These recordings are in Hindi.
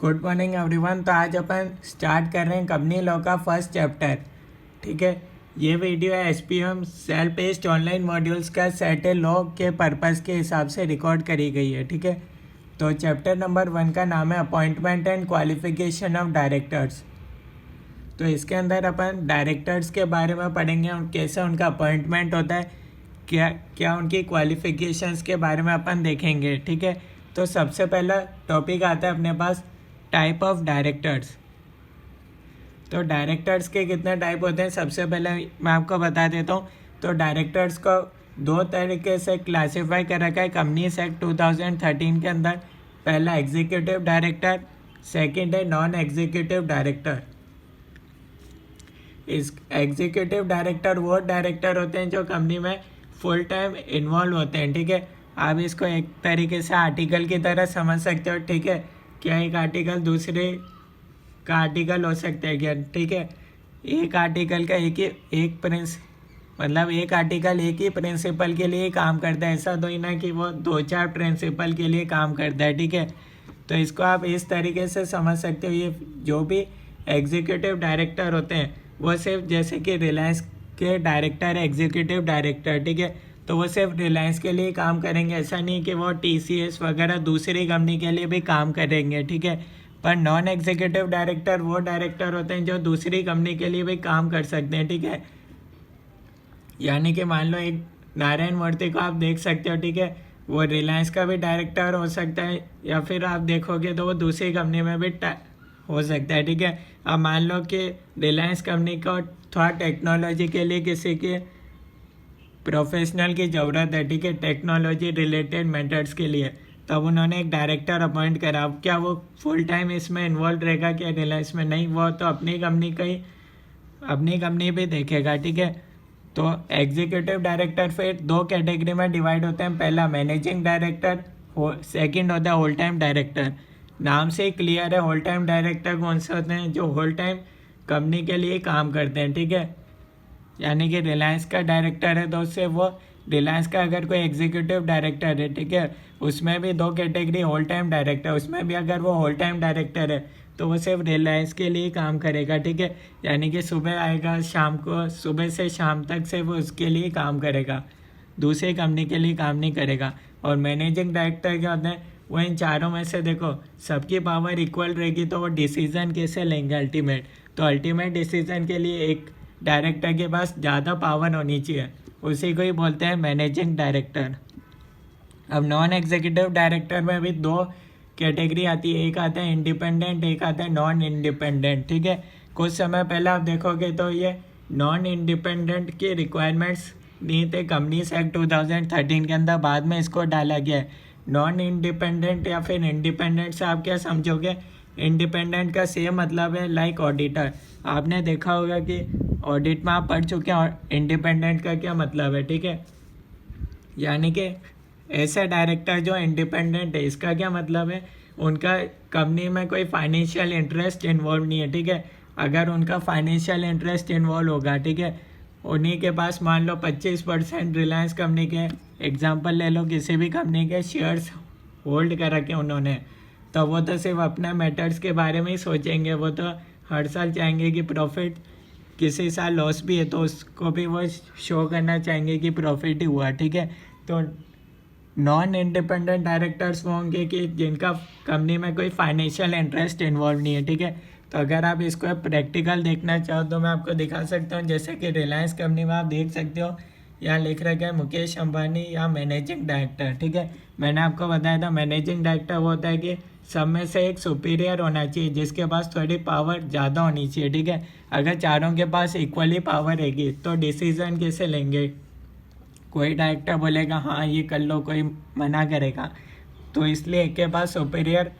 Good morning everyone. तो आज अपन स्टार्ट कर रहे हैं कंपनी लॉ का फर्स्ट चैप्टर। ठीक है, ये वीडियो है SPM self paced online modules का सेट लॉ के पर्पस के हिसाब से रिकॉर्ड करी गई है। ठीक है, तो चैप्टर नंबर 1 का नाम है appointment and qualification of directors. तो इसके अंदर अपन डायरेक्टर्स के बारे में पढ़ेंगे और कैसे उनका अपॉइंटमेंट होता है, क्या क्या उनकी क्वालिफिकेशंस के बारे में अपन देखेंगे। ठीक है, तो सबसे पहला टॉपिक आता है अपने पास टाइप ऑफ डायरेक्टर्स। तो डायरेक्टर्स के कितने टाइप होते हैं सबसे पहले मैं आपको बता देता हूँ। तो डायरेक्टर्स को दो तरीके से क्लासिफाई कर रखा है कंपनीज एक्ट 2013 के अंदर। पहला एग्जीक्यूटिव डायरेक्टर, सेकंड है नॉन एग्जीक्यूटिव डायरेक्टर। इस एग्जीक्यूटिव डायरेक्टर वो डायरेक्टर होते हैं जो कंपनी में फुल टाइम इन्वॉल्व होते हैं। ठीक है, आप इसको एक तरीके से आर्टिकल की तरह समझ सकते हो। ठीक है, क्या एक आर्टिकल दूसरे का आर्टिकल हो सकता है क्या? ठीक है, एक आर्टिकल का एक आर्टिकल एक ही प्रिंसिपल के लिए काम करता है। ऐसा तो ही ना कि वो 2-4 प्रिंसिपल के लिए काम करता है। ठीक है, तो इसको आप इस तरीके से समझ सकते हो। ये जो भी एग्जीक्यूटिव डायरेक्टर होते हैं वो सिर्फ जैसे कि रिलायंस के डायरेक्टर है एग्जीक्यूटिव डायरेक्टर। ठीक है, तो वो सिर्फ रिलायंस के लिए काम करेंगे, ऐसा नहीं कि वो TCS वगैरह दूसरी कंपनी के लिए भी काम करेंगे। ठीक है, पर नॉन एग्जीक्यूटिव डायरेक्टर वो डायरेक्टर होते हैं जो दूसरी कंपनी के लिए भी काम कर सकते हैं। ठीक है, यानी कि मान लो एक नारायण मूर्ति को आप देख सकते हो। ठीक है, वो रिलायंस का भी डायरेक्टर हो सकता है या फिर आप देखोगे तो वो दूसरी कंपनी में भी हो सकता है। ठीक है, अब मान लो कि रिलायंस कंपनी को थोड़ा टेक्नोलॉजी के लिए किसी के प्रोफेशनल की ज़रूरत है। ठीक है, टेक्नोलॉजी रिलेटेड मैटर्स के लिए, तब उन्होंने एक डायरेक्टर अपॉइंट करा। अब क्या वो फुल टाइम इसमें इन्वॉल्व रहेगा क्या रिलायंस में? नहीं, वो तो अपनी कंपनी भी देखेगा। ठीक है, तो एग्जीक्यूटिव डायरेक्टर फिर दो कैटेगरी में डिवाइड होते हैं। पहला मैनेजिंग डायरेक्टर, सेकंड होता है होल टाइम डायरेक्टर। नाम से ही क्लियर है होल टाइम डायरेक्टर कौन से होते हैं, जो होल टाइम कंपनी के लिए काम करते हैं। ठीक है, यानी कि रिलायंस का डायरेक्टर है तो उससे वो रिलायंस का अगर कोई एग्जीक्यूटिव डायरेक्टर है, ठीक है, उसमें भी दो कैटेगरी होल टाइम डायरेक्टर, उसमें भी अगर वो होल टाइम डायरेक्टर है तो वो सिर्फ रिलायंस के लिए काम करेगा। ठीक है, यानी कि सुबह आएगा, शाम को सुबह से शाम तक से वो उसके लिए काम करेगा, दूसरी कंपनी के लिए काम नहीं करेगा। और मैनेजिंग डायरेक्टर क्या होते हैं, वो इन चारों में से देखो सबकी पावर इक्वल रहेगी तो वो डिसीजन कैसे लेंगे अल्टीमेट। तो अल्टीमेट डिसीजन के लिए एक डायरेक्टर के पास ज़्यादा पावर होनी चाहिए, उसी को ही बोलते हैं मैनेजिंग डायरेक्टर। अब नॉन एग्जीक्यूटिव डायरेक्टर में भी दो कैटेगरी आती है, एक आता है इंडिपेंडेंट, एक आता है नॉन इंडिपेंडेंट। ठीक है, कुछ समय पहले आप देखोगे तो ये नॉन इंडिपेंडेंट की रिक्वायरमेंट्स नहीं थे कंपनीज एक्ट 2013 के अंदर, बाद में इसको डाला गया है। नॉन इंडिपेंडेंट या फिर इंडिपेंडेंट से आप क्या समझोगे? इंडिपेंडेंट का सेम मतलब है लाइक ऑडिटर। आपने देखा होगा कि ऑडिट में आप पढ़ चुके हैं इंडिपेंडेंट का क्या मतलब है। ठीक है, यानी कि ऐसे डायरेक्टर जो इंडिपेंडेंट है, इसका क्या मतलब है, उनका कंपनी में कोई फाइनेंशियल इंटरेस्ट इन्वॉल्व नहीं है। ठीक है, अगर उनका फाइनेंशियल इंटरेस्ट इन्वॉल्व होगा, ठीक है, उन्हीं के पास मान लो 25% रिलायंस कंपनी के एग्जांपल ले लो, किसी भी कंपनी के शेयर्स होल्ड कर रखे उन्होंने, तो वो तो सिर्फ अपने मैटर्स के बारे में ही सोचेंगे। वो तो हर साल चाहेंगे कि प्रॉफिट, किसी साल लॉस भी है तो उसको भी वो शो करना चाहेंगे कि प्रॉफिट ही हुआ। ठीक है, तो नॉन इंडिपेंडेंट डायरेक्टर्स वो होंगे कि जिनका कंपनी में कोई फाइनेंशियल इंटरेस्ट इन्वॉल्व नहीं है। ठीक है, तो अगर आप इसको प्रैक्टिकल देखना चाहो तो मैं आपको दिखा सकता हूँ। जैसे कि रिलायंस कंपनी में आप देख सकते हो यहाँ लिख रखा है मुकेश अंबानी या मैनेजिंग डायरेक्टर। ठीक है, मैंने आपको बताया था मैनेजिंग डायरेक्टर वो होता है कि सब में से एक सुपीरियर होना चाहिए, जिसके पास थोड़ी पावर ज़्यादा होनी चाहिए। ठीक है, अगर चारों के पास इक्वली पावर रहेगी तो डिसीजन कैसे लेंगे? कोई डायरेक्टर बोलेगा हाँ ये कर लो, कोई मना करेगा, तो इसलिए एक के पास सुपीरियर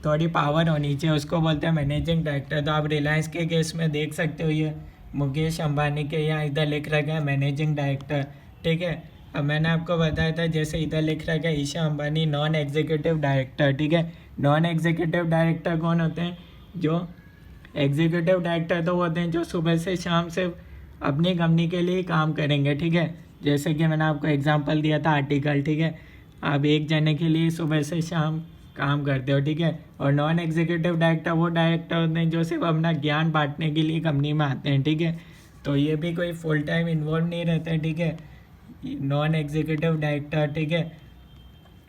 थोड़ी पावर होनी चाहिए, उसको बोलते हैं मैनेजिंग डायरेक्टर। तो आप रिलायंस के केस में देख सकते हो ये मुकेश अंबानी के यहाँ इधर लिख रखा है मैनेजिंग डायरेक्टर। ठीक है, अब मैंने आपको बताया था जैसे इधर लिख रखा है Isha Ambani non executive director. ठीक है, नॉन एग्जीक्यूटिव डायरेक्टर कौन होते हैं? जो एग्जीक्यूटिव डायरेक्टर तो होते हैं जो सुबह से शाम से अपनी कंपनी के लिए काम करेंगे। ठीक है, जैसे कि मैंने आपको एग्जांपल दिया था आर्टिकल। ठीक है, आप एक जने के लिए सुबह से शाम काम करते हो, ठीक है। और नॉन एग्जीक्यूटिव डायरेक्टर वो डायरेक्टर होते हैं जो सिर्फ अपना ज्ञान बांटने के लिए कंपनी में आते हैं, ठीक है। तो ये भी कोई फुल टाइम इन्वॉल्व नहीं रहते, ठीक है, नॉन एग्जीक्यूटिव डायरेक्टर, ठीक है।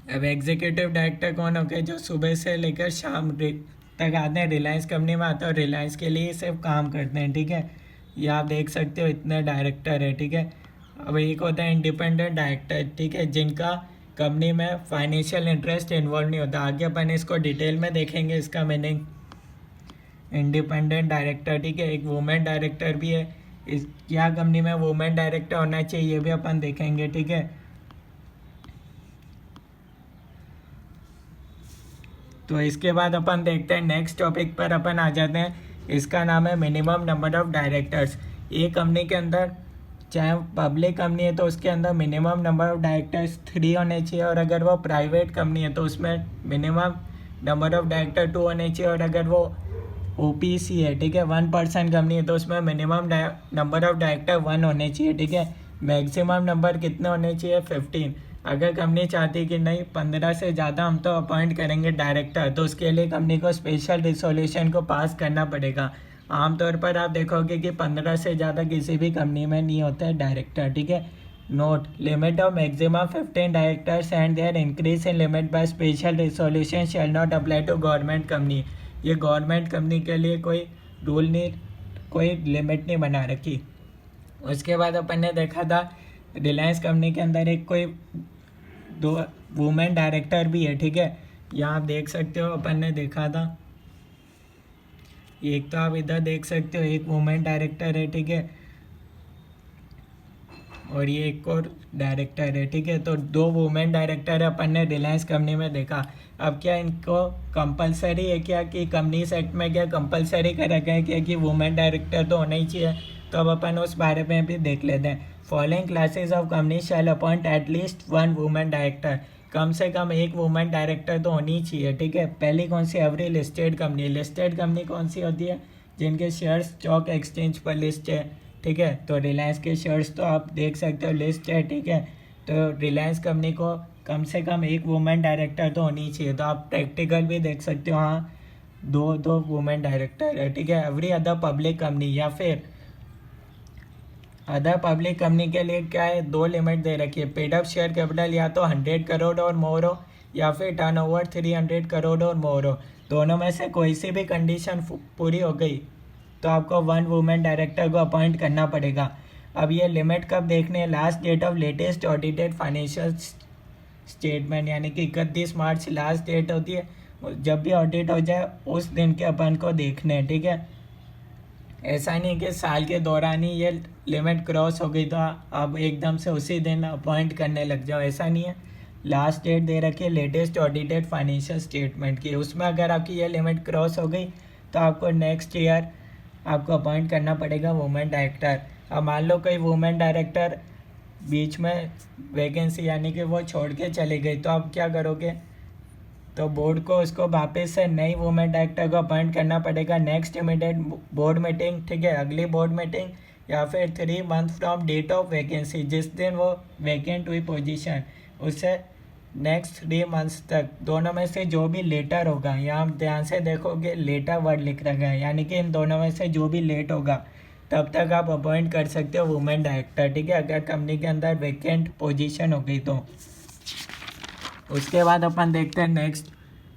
अब एग्जीक्यूटिव डायरेक्टर कौन हो गए, जो सुबह से लेकर शाम तक आते हैं, रिलायंस कंपनी में आते हैं और रिलायंस के लिए सिर्फ काम करते हैं, ठीक है। ये आप देख सकते हो इतने डायरेक्टर है, ठीक है। अब एक होता है इंडिपेंडेंट डायरेक्टर, ठीक है, जिनका कंपनी में फाइनेंशियल इंटरेस्ट इन्वॉल्व नहीं होता। आगे अपन इसको डिटेल में देखेंगे, इसका मीनिंग। इंडिपेंडेंट डायरेक्टर, ठीक है। एक वुमेन डायरेक्टर भी है, इस क्या कंपनी में वुमेन डायरेक्टर होना चाहिए ये भी अपन देखेंगे, ठीक है। तो इसके बाद अपन देखते हैं नेक्स्ट टॉपिक पर अपन आ जाते हैं। इसका नाम है मिनिमम नंबर ऑफ डायरेक्टर्स। ये कंपनी के अंदर, चाहे पब्लिक कंपनी है तो उसके अंदर मिनिमम नंबर ऑफ डायरेक्टर्स 3 होने चाहिए, और अगर वो प्राइवेट कंपनी है तो उसमें मिनिमम नंबर ऑफ डायरेक्टर 2 होने चाहिए, और अगर वो ओपीसी है, ठीक है, 1 पर्सन कंपनी है तो उसमें मिनिमम नंबर ऑफ डायरेक्टर 1 होने चाहिए, ठीक है। मैक्सिमम नंबर कितने होने चाहिए, 15। अगर कंपनी चाहती है कि नहीं 15 से ज़्यादा हम तो अपॉइंट करेंगे डायरेक्टर, तो उसके लिए कंपनी को स्पेशल रिसोल्यूशन को पास करना पड़ेगा। आमतौर पर आप देखोगे कि 15 से ज़्यादा किसी भी कंपनी में नहीं होता है डायरेक्टर, ठीक है। Note, limit of maximum 15 directors and their increase in limit by special resolution shall not apply to government company. ये गवर्नमेंट कंपनी के लिए कोई रूल नहीं, कोई लिमिट नहीं बना रखी। उसके बाद अपन ने देखा था रिलायंस कंपनी के अंदर एक कोई 2 वुमेन डायरेक्टर भी है, ठीक है। यहाँ आप देख सकते हो अपन ने देखा था, एक तो आप इधर देख सकते हो एक वुमेन डायरेक्टर है, ठीक है, और ये एक और डायरेक्टर है, ठीक है। तो 2 वुमेन डायरेक्टर है अपन ने रिलायंस कंपनी में देखा। अब क्या इनको कंपलसरी है क्या, कि कंपनीज एक्ट में क्या कंपलसरी कर रखा है क्या कि वुमेन डायरेक्टर तो होना ही चाहिए, तो अब अपन उस बारे में भी देख लेते हैं। Following classes of company shall appoint at least 1 women director. कम से कम एक वुमेन डायरेक्टर तो होनी चाहिए, ठीक है। पहली कौन सी, every listed company. Listed company कौन सी होती है, जिनके शेयर्स स्टॉक एक्सचेंज पर लिस्ट है, ठीक है। तो रिलायंस के शेयर्स तो आप देख सकते हो लिस्ट है, ठीक है। तो रिलायंस कंपनी को कम से कम एक वुमेन डायरेक्टर तो होनी चाहिए। तो आप प्रैक्टिकल भी देख सकते हो, हाँ 2 वुमेन डायरेक्टर है, ठीक है। एवरी अदर पब्लिक कंपनी, या फिर अदर पब्लिक कंपनी के लिए क्या है, 2 लिमिट दे रखी है। पेड अप शेयर कैपिटल या तो 100 करोड़ और मोर हो, या फिर टर्नओवर 300 करोड़ और मोर हो। दोनों में से कोई सी भी कंडीशन पूरी हो गई तो आपको 1 वुमेन डायरेक्टर को अपॉइंट करना पड़ेगा। अब ये लिमिट कब देखने है, last date of latest audited financial statement, यानी कि 31 मार्च लास्ट डेट होती है। जब भी ऑडिट हो जाए उस दिन के अपन को देखने हैं, ठीक है। ऐसा नहीं कि साल के दौरान ही ये लिमिट क्रॉस हो गई तो आप एकदम से उसी दिन अपॉइंट करने लग जाओ, ऐसा नहीं है। लास्ट डेट दे रखी है लेटेस्ट ऑडिटेड फाइनेंशियल स्टेटमेंट की, उसमें अगर आपकी ये लिमिट क्रॉस हो गई तो आपको नेक्स्ट ईयर आपको अपॉइंट करना पड़ेगा वुमेन डायरेक्टर। अब मान लो कोई वुमेन डायरेक्टर बीच में वैकेंसी यानी कि वो छोड़ के चली गई, तो आप क्या करोगे, तो बोर्ड को उसको वापस से नई वुमेन डायरेक्टर को अपॉइंट करना पड़ेगा नेक्स्ट इमीडिएट बोर्ड मीटिंग, ठीक है, अगली बोर्ड मीटिंग, या फिर 3 month from date of vacancy, जिस दिन वो वैकेंट हुई पोजीशन उससे नेक्स्ट 3 मंथ्स तक, दोनों में से जो भी लेटर होगा, यहाँ ध्यान से देखोगे लेटर वर्ड लिख रखा है, यानी कि इन दोनों में से जो भी लेट होगा तब तक आप अपॉइंट कर सकते हो वुमेन डायरेक्टर, ठीक है, अगर कंपनी के अंदर वैकेंट पोजीशन हो गई तो। उसके बाद अपन देखते हैं नेक्स्ट,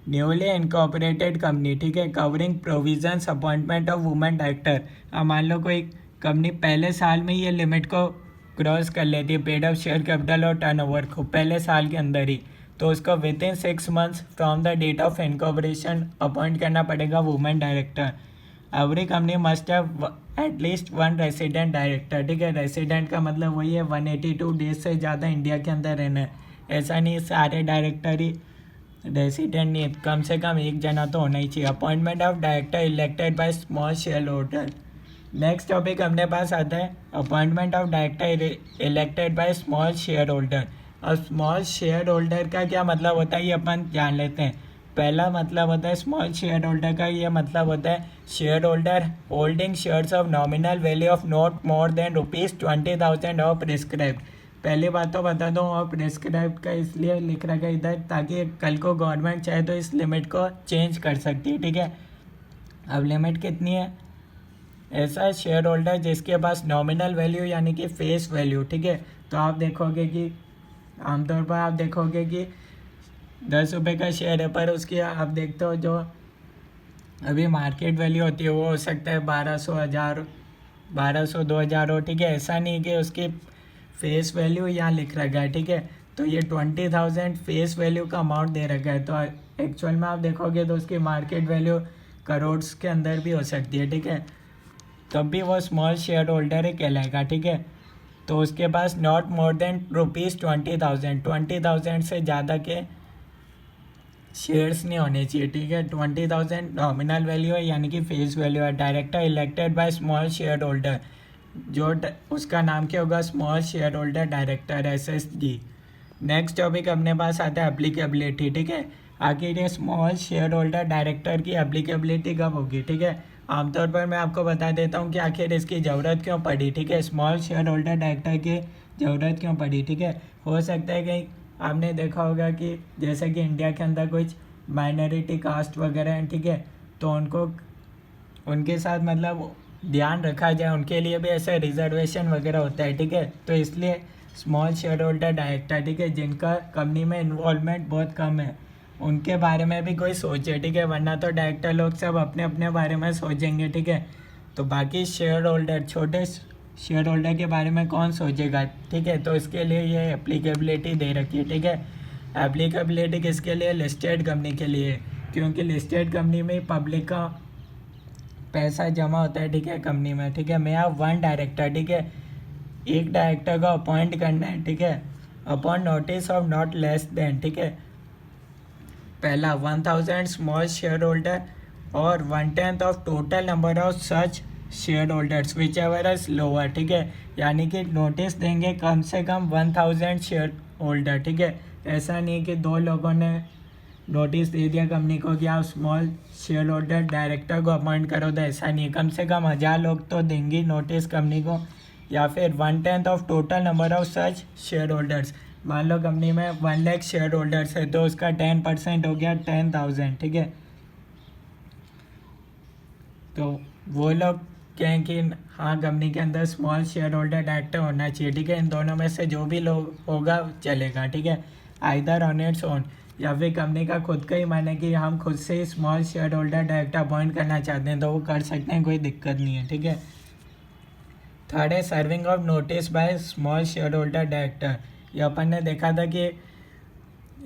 न्यूली इनकॉर्पोरेटेड कंपनी, ठीक है, covering provisions appointment of women director. अब मान लो कोई कंपनी पहले साल में ये लिमिट को क्रॉस कर लेती है, पेड अप शेयर कैपिटल और टर्नओवर को पहले साल के अंदर ही, तो उसको within 6 months from the date of incorporation appoint करना पड़ेगा women director. Every company must have at least 1 resident director, ठीक है। रेसिडेंट का मतलब वही है 182 डेज से ज़्यादा इंडिया के अंदर रहना है। ऐसा नहीं सारे डायरेक्टर ही रेसिडेंट नहीं, कम से कम एक जना तो होना ही चाहिए। Appointment of director elected by small share holder. Next topic अपने पास आता है appointment of director elected by small share holder. और स्मॉल शेयर होल्डर का क्या मतलब होता है ये अपन जान लेते हैं। पहला मतलब होता है स्मॉल शेयर होल्डर का, ये मतलब होता है share holder holding shares of nominal value of not more than ₹20,000 और प्रिस्क्राइब्ड। पहली बात तो बता दूँ, और प्रिस्क्राइब का इसलिए लिख रखा है इधर ताकि कल को गवर्नमेंट चाहे तो इस लिमिट को चेंज कर सकती है, ठीक है। अब लिमिट कितनी है? ऐसा शेयर होल्डर जिसके पास नॉमिनल वैल्यू यानी कि फेस वैल्यू, ठीक है। तो आप देखोगे कि आमतौर पर आप देखोगे कि 10 रुपये का शेयर है, पर उसकी आप देखते हो जो अभी मार्केट वैल्यू होती है वो हो सकता है 1200 2000 हो, ठीक है। ऐसा नहीं कि उसकी फेस वैल्यू यहाँ लिख रखा है, ठीक है। तो ये 20,000 फेस वैल्यू का अमाउंट दे रखा है, तो एक्चुअल में आप देखोगे तो उसकी मार्केट वैल्यू करोड़ के अंदर भी हो सकती है, ठीक है। तब भी वो स्मॉल शेयर होल्डर ही कहलाएगा, ठीक है। तो उसके पास नॉट मोर देन ₹20,000 से ज़्यादा के शेयर्स नहीं होने चाहिए, ठीक है। 20,000 नॉमिनल वैल्यू है यानी कि फेस वैल्यू है। Director elected by small share holder, जो उसका नाम क्या होगा? Small share holder director, SSD। Next topic अपने पास आता है एप्लीकेबिलिटी, ठीक है। आखिर ये स्मॉल शेयर होल्डर डायरेक्टर की एप्लीकेबिलिटी कब होगी, ठीक है। आमतौर पर मैं आपको बता देता हूँ कि आखिर इसकी ज़रूरत क्यों पड़ी, ठीक है। स्मॉल शेयर होल्डर डायरेक्टर की ज़रूरत क्यों पड़ी, ठीक है। हो सकता है कि आपने देखा होगा कि जैसे कि इंडिया के अंदर कुछ माइनॉरिटी कास्ट वगैरह हैं, ठीक है। तो उनको उनके साथ मतलब ध्यान रखा जाए, उनके लिए भी ऐसा रिजर्वेशन वगैरह होता है, ठीक है। तो इसलिए स्मॉल शेयर होल्डर डायरेक्टर, ठीक है, जिनका कंपनी में इन्वॉल्वमेंट बहुत कम है, उनके बारे में भी कोई सोचे, ठीक है। वरना तो डायरेक्टर लोग सब अपने अपने बारे में सोचेंगे, ठीक है। तो बाकी शेयर होल्डर, छोटे शेयर होल्डर के बारे में कौन सोचेगा, ठीक है। तो इसके लिए ये एप्लीकेबिलिटी दे रखी है, ठीक है। एप्लीकेबिलिटी किसके लिए? लिस्टेड कंपनी के लिए, क्योंकि लिस्टेड कंपनी में पब्लिक का पैसा जमा होता है, ठीक है, कंपनी में, ठीक है। मैं आप 1 डायरेक्टर, ठीक है, एक डायरेक्टर को अपॉइंट करना है, ठीक है, upon notice of not less than, ठीक है। पहला 1000 स्मॉल शेयर होल्डर और 1/10 of total number of such share holders which ever is lower, ठीक है। यानी कि नोटिस देंगे कम से कम 1000 शेयर होल्डर, ठीक है। ऐसा नहीं कि 2 लोगों ने नोटिस दे दिया कंपनी को कि आप स्मॉल शेयर होल्डर डायरेक्टर को अपॉइंट करो, तो ऐसा नहीं है। कम से कम 1000 लोग तो देंगे नोटिस कंपनी को, या फिर 1/10 of total number of such share holders. मान लो कंपनी में 1 लाख शेयर होल्डर्स है, तो उसका 10% हो गया 10,000, ठीक है। तो वो लोग कहें कि हाँ कंपनी के अंदर स्मॉल शेयर होल्डर डायरेक्टर होना चाहिए, ठीक है। इन दोनों में से जो भी लोग होगा चलेगा, ठीक है। आइदर ऑन इट्स ओन, या फिर कंपनी का खुद का ही माने कि हम खुद से ही small share holder director appoint करना चाहते हैं, तो वो कर सकते हैं, कोई दिक्कत नहीं है, ठीक है। थर्ड है serving of notice by small share holder director. ये अपन ने देखा था कि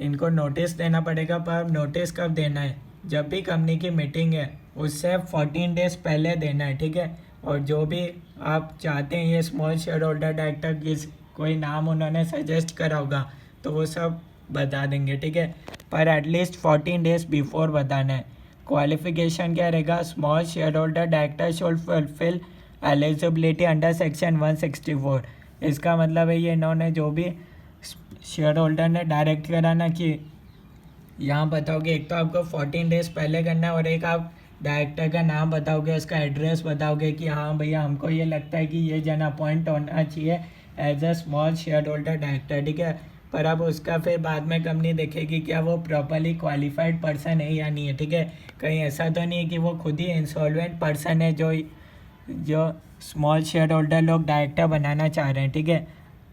इनको नोटिस देना पड़ेगा, पर नोटिस कब देना है? जब भी कंपनी की मीटिंग है उससे 14 डेज पहले देना है, ठीक है। और जो भी आप चाहते हैं ये स्मॉल शेयर होल्डर डायरेक्टर किस कोई नाम उन्होंने सजेस्ट करा होगा तो वो सब बता देंगे, ठीक है। पर एटलीस्ट 14 डेज बिफोर बताना है। क्वालिफिकेशन क्या रहेगा? Small share holder director should fulfil eligibility under section 164। इसका मतलब है ये इन्होंने जो भी शेयर होल्डर ने डायरेक्ट कराना कि यहाँ बताओगे, एक तो आपको 14 डेज पहले करना है, और एक आप डायरेक्टर का नाम बताओगे, उसका एड्रेस बताओगे कि हाँ भैया हमको ये लगता है कि ये जन अपॉइंट होना चाहिए as a small share holder director, ठीक है। पर अब उसका फिर बाद में कंपनी देखेगी क्या वो प्रॉपरली क्वालिफाइड पर्सन है या नहीं है, ठीक है। कहीं ऐसा तो नहीं है कि वो खुद ही इंसॉल्वेंट पर्सन है जो स्मॉल शेयर होल्डर लोग डायरेक्टर बनाना चाह रहे हैं, ठीक है।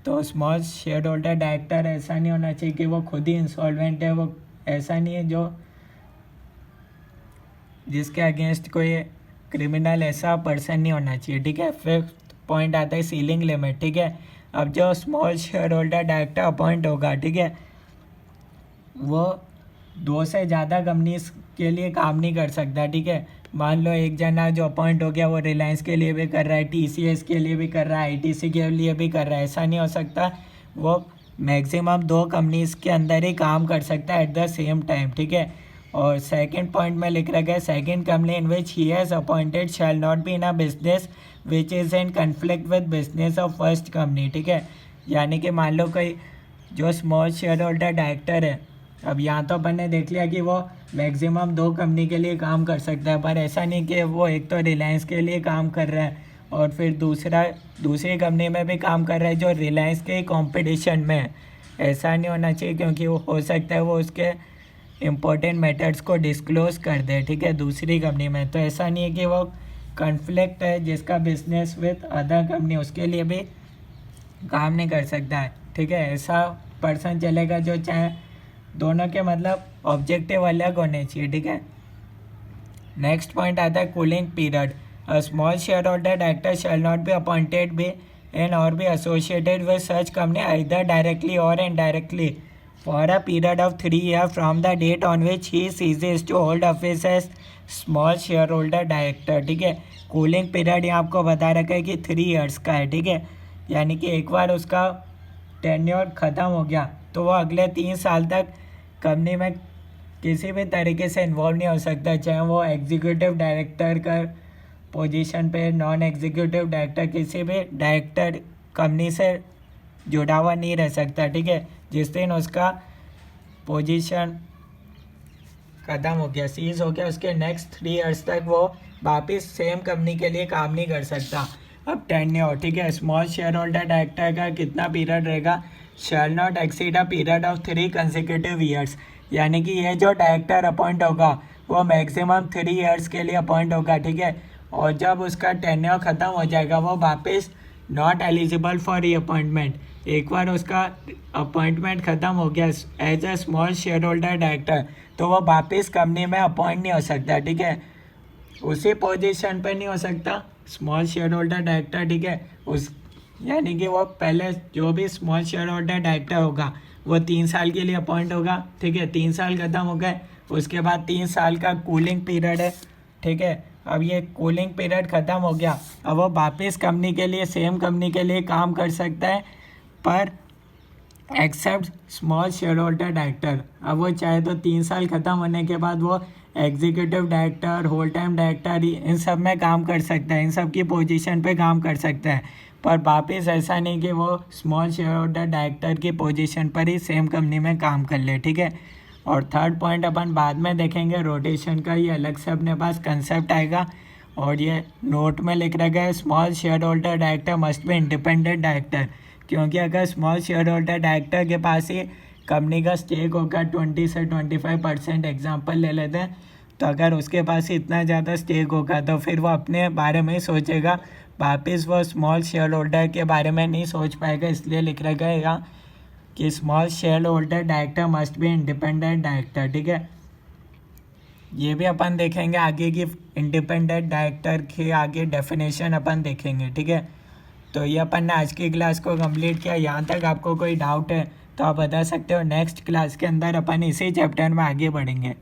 तो स्मॉल शेयर होल्डर डायरेक्टर ऐसा नहीं होना चाहिए कि वो खुद ही इंसॉल्वेंट है, वो ऐसा नहीं है जो जिसके अगेंस्ट कोई क्रिमिनल ऐसा पर्सन नहीं होना चाहिए, ठीक है। फिफ्थ पॉइंट आता है सीलिंग लिमिट, ठीक है। अब जो small share holder director appoint होगा, ठीक है, वो 2 से ज़्यादा कंपनीज के लिए काम नहीं कर सकता, ठीक है। मान लो एक जना जो अपॉइंट हो गया वो रिलायंस के लिए भी कर रहा है, TCS के लिए भी कर रहा है, ITC के लिए भी कर रहा है, ऐसा नहीं हो सकता। वो मैक्सिमम 2 कंपनीज के अंदर ही काम कर सकता है एट द सेम टाइम, ठीक है। और सेकंड पॉइंट में लिख रखा है second company in which he has appointed shell not be in a business which is in conflict with business of first company, ठीक है। यानी कि मान लो कोई जो स्मॉल शेयर होल्डर डायरेक्टर है, अब यहाँ तो अपन ने देख लिया कि वो मैक्सिमम 2 कंपनी के लिए काम कर सकता है, पर ऐसा नहीं कि वो एक तो रिलायंस के लिए काम कर रहा है और फिर दूसरी कंपनी में भी काम कर रहा है जो रिलायंस के कंपटीशन में है। ऐसा नहीं होना चाहिए, क्योंकि वो हो सकता है वो उसके इम्पोर्टेंट मैटर्स को डिस्क्लोज़ कर दे, ठीक है, दूसरी कंपनी में। तो ऐसा नहीं है कि वो कन्फ्लिक्ट है जिसका बिजनेस विद अदर कंपनी, उसके लिए भी काम नहीं कर सकता है, ठीक है। ऐसा पर्सन चलेगा जो चाहे दोनों के मतलब ऑब्जेक्टिव अलग होने चाहिए, ठीक है। नेक्स्ट पॉइंट आता है cooling period. A small share holder director shall not be appointed be in or be associated with such company either directly or indirectly for a period of 3 years from the date on which he ceases to hold office as small share holder director, ठीक है। कूलिंग पीरियड यहाँ आपको बता रखा है कि 3 years का है, ठीक है। यानी कि एक बार उसका टेन्योर ख़त्म हो गया तो वो अगले 3 साल तक कंपनी में किसी भी तरीके से इन्वॉल्व नहीं हो सकता, चाहे वो एग्जीक्यूटिव डायरेक्टर का पोजीशन पे, नॉन एग्जीक्यूटिव डायरेक्टर, किसी भी डायरेक्टर कंपनी से जुड़ा हुआ नहीं रह सकता, ठीक है। जिस दिन उसका पोजीशन ख़त्म हो गया, सीज हो गया, उसके नेक्स्ट 3 years तक वो वापस सेम कंपनी के लिए काम नहीं कर सकता। अब टेन्योर, ठीक है, स्मॉल शेयर होल्डर डायरेक्टर का कितना पीरियड रहेगा? Shall not exceed a period of 3 consecutive years। यानी कि ये जो डायरेक्टर अपॉइंट होगा वो मैक्सिमम 3 years के लिए अपॉइंट होगा, ठीक है। और जब उसका टेन्योर ख़त्म हो जाएगा वो वापस not eligible for reappointment. एक बार उसका अपॉइंटमेंट ख़त्म हो गया as a small share holder director तो वो वापस कंपनी में अपॉइंट नहीं हो सकता, ठीक है। उसी पोजीशन पे नहीं हो सकता स्मॉल शेयर होल्डर डायरेक्टर, ठीक है। उस यानी कि वो पहले जो भी स्मॉल शेयर होल्डर डायरेक्टर होगा वो 3 साल के लिए अपॉइंट होगा, ठीक है। 3 साल ख़त्म हो गए, उसके बाद 3 साल का कूलिंग पीरियड है, ठीक है। अब ये कूलिंग पीरियड ख़त्म हो गया, अब वो वापस कंपनी के लिए, सेम कंपनी के लिए काम कर सकता है, पर except small share holder director. अब वो चाहे तो 3 साल ख़त्म होने के बाद वो executive director, whole time director, इन सब में काम कर सकता है, इन सब की पोजीशन पे काम कर सकता है, पर वापस ऐसा नहीं कि वो स्मॉल शेयर होल्डर डायरेक्टर की पोजीशन पर ही सेम कंपनी में काम कर ले, ठीक है। और थर्ड पॉइंट अपन बाद में देखेंगे, रोटेशन का ये अलग से अपने पास कंसेप्ट आएगा। और ये नोट में लिख रखा है small share holder director must be independent director, क्योंकि अगर स्मॉल शेयर होल्डर डायरेक्टर के पास ही कंपनी का स्टेक होगा 20 से 25%, एग्जांपल ले लेते हैं, तो अगर उसके पास ही इतना ज़्यादा स्टेक होगा तो फिर वो अपने बारे में ही सोचेगा, वापस वो स्मॉल शेयर होल्डर के बारे में नहीं सोच पाएगा। इसलिए लिख रखा है यहाँ कि small share holder director must be independent director, ठीक है। ये भी अपन देखेंगे आगे की, इंडिपेंडेंट डायरेक्टर की आगे डेफिनेशन अपन देखेंगे, ठीक है। तो ये अपन ने आज की क्लास को कंप्लीट किया। यहाँ तक आपको कोई डाउट है तो आप बता सकते हो, नेक्स्ट क्लास के अंदर अपन इसी चैप्टर में आगे बढ़ेंगे।